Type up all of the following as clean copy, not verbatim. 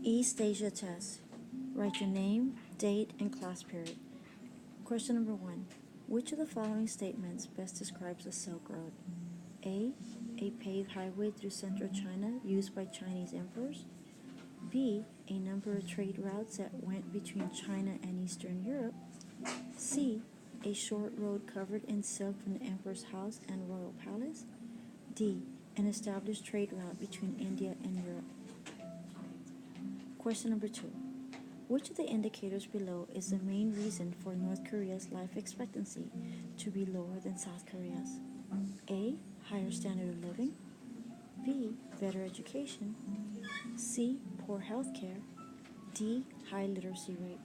East Asia test. Write your name, date, and class period. Question number 1. Which of the following statements best describes the Silk Road? A. A paved highway through central China used by Chinese emperors. B. A number of trade routes that went between China and Eastern Europe. C. A short road covered in silk from the emperor's house and royal palace. D. An established trade route between India and Europe. Question number 2. Which of the indicators below is the main reason for North Korea's life expectancy to be lower than South Korea's? A. Higher standard of living. B. Better education. C. Poor health care. D. High literacy rate.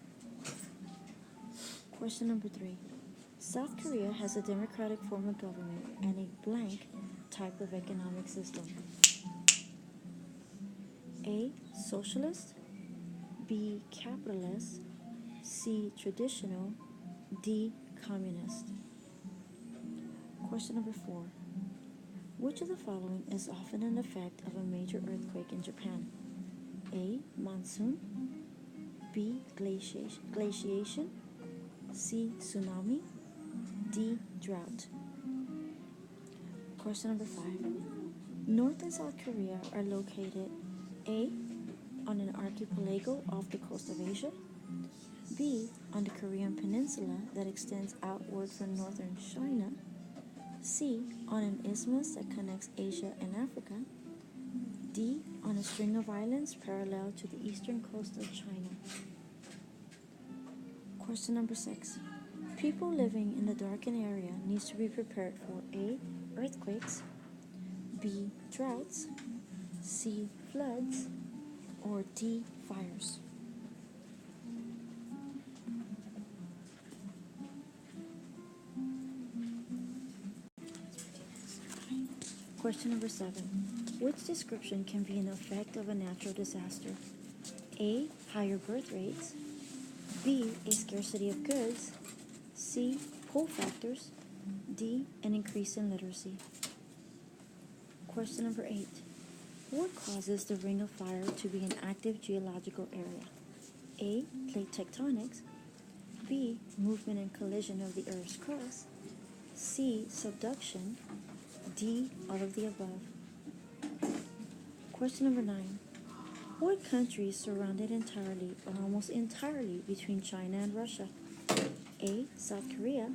Question number 3. South Korea has a democratic form of government and a blank type of economic system. A. Socialist. B. Capitalist. C. Traditional. D. Communist. Question number 4. Which of the following is often an effect of a major earthquake in Japan? A. Monsoon. B. Glaciation. C. Tsunami. D. Drought. Question number 5. North and South Korea are located A. on an archipelago off the coast of Asia. B. on the Korean peninsula that extends outward from northern China. C. on an isthmus that connects Asia and Africa. D. on a string of islands parallel to the eastern coast of China. Question number 6. People living in the darkened area needs to be prepared for A. Earthquakes. B. Droughts. C. Floods. Or D. Fires. Question number 7. Which description can be an effect of a natural disaster? A. Higher birth rates. B. A scarcity of goods. C. Pull factors. D. An increase in literacy. Question number 8. What causes the Ring of Fire to be an active geological area? A. Plate tectonics. B. Movement and collision of the Earth's crust. C. Subduction. D. All of the above. Question number 9. What country is surrounded entirely or almost entirely between China and Russia? A. South Korea.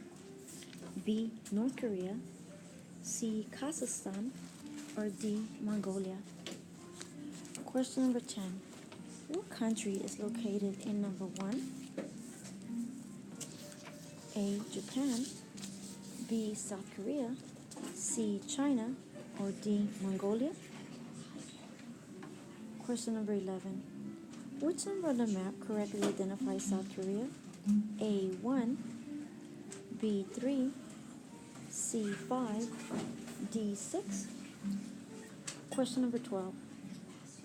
B. North Korea. C. Kazakhstan. Or D. Mongolia. Question number 10. What country is located in number 1? A. Japan. B. South Korea. C. China. Or D. Mongolia. Question number 11. Which number on the map correctly identifies South Korea? A. 1. B. 3. C. 5. D. 6. Question number 12.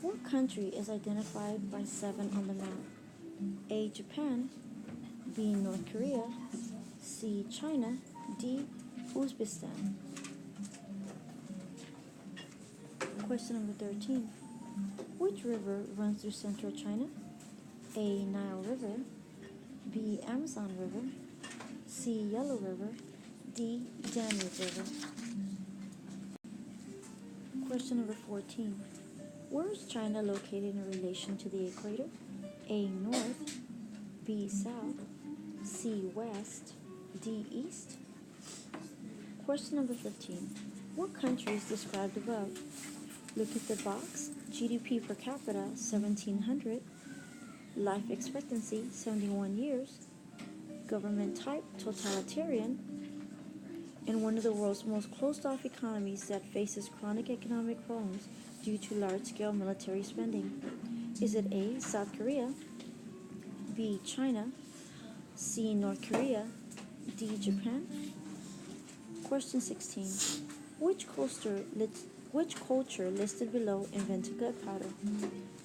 What country is identified by 7 on the map? A. Japan. B. North Korea. C. China. D. Uzbekistan. Question number 13. Which river runs through central China? A. Nile River. B. Amazon River. C. Yellow River. D. Danube River. Question number 14. Where is China located in relation to the equator? A. North. B. South. C. West. D. East. Question number 15. What country is described above? Look at the box. GDP per capita, 1700. Life expectancy, 71 years. Government type, totalitarian. And one of the world's most closed-off economies that faces chronic economic problems due to large-scale military spending. Is it A. South Korea. B. China. C. North Korea. D. Japan. Question 16. Which culture listed below invented gunpowder?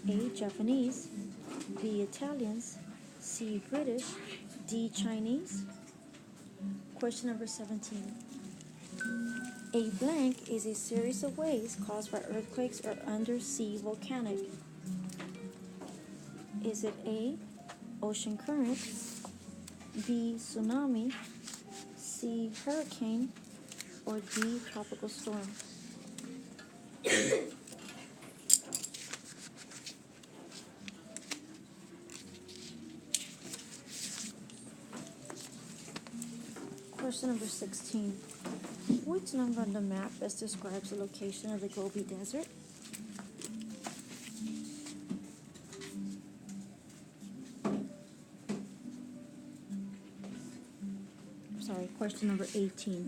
A. Japanese. B. Italians. C. British. D. Chinese. Question number 17. A blank is a series of waves caused by earthquakes or undersea volcanic. Is it A, ocean current, B, tsunami, C, hurricane, or D, tropical storm? Question number 16. Which number on the map best describes the location of the Gobi Desert? Question number 18.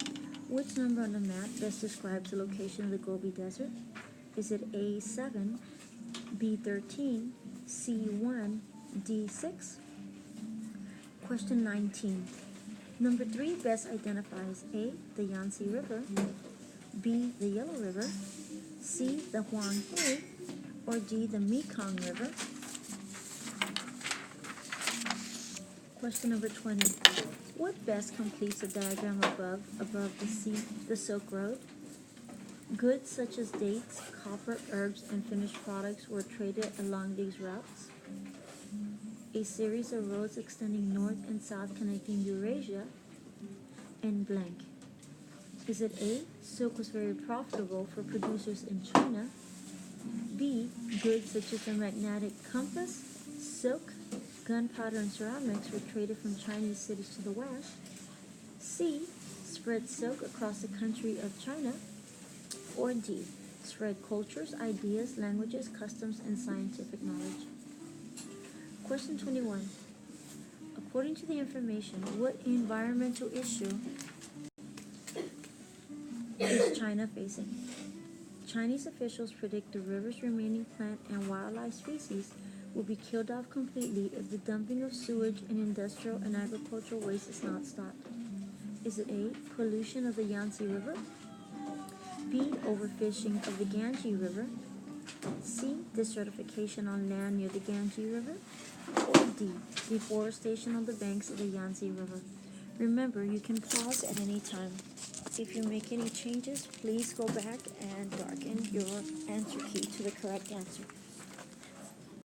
Which number on the map best describes the location of the Gobi Desert? Is it A7, B13, C1, D6? Question 19. Number 3 best identifies A, the Yangtze River, B, the Yellow River, C, the Huanghe, or D, the Mekong River? Question number 20. What best completes the diagram above the Silk Road? Goods such as dates, copper, herbs, and finished products were traded along these routes. A series of roads extending north and south connecting Eurasia and blank. Is it A, silk was very profitable for producers in China? B, goods such as the magnetic compass, silk, gunpowder, and ceramics were traded from Chinese cities to the west. C, spread silk across the country of China. Or D, spread cultures, ideas, languages, customs, and scientific knowledge. Question 21. According to the information, what environmental issue is China facing? Chinese officials predict the river's remaining plant and wildlife species will be killed off completely if the dumping of sewage and industrial and agricultural waste is not stopped. Is it A, pollution of the Yangtze River, B, overfishing of the Ganges River, C, desertification on land near the Ganges River, or D, deforestation on the banks of the Yangtze River? Remember, you can pause at any time. If you make any changes, please go back and darken your answer key to the correct answer.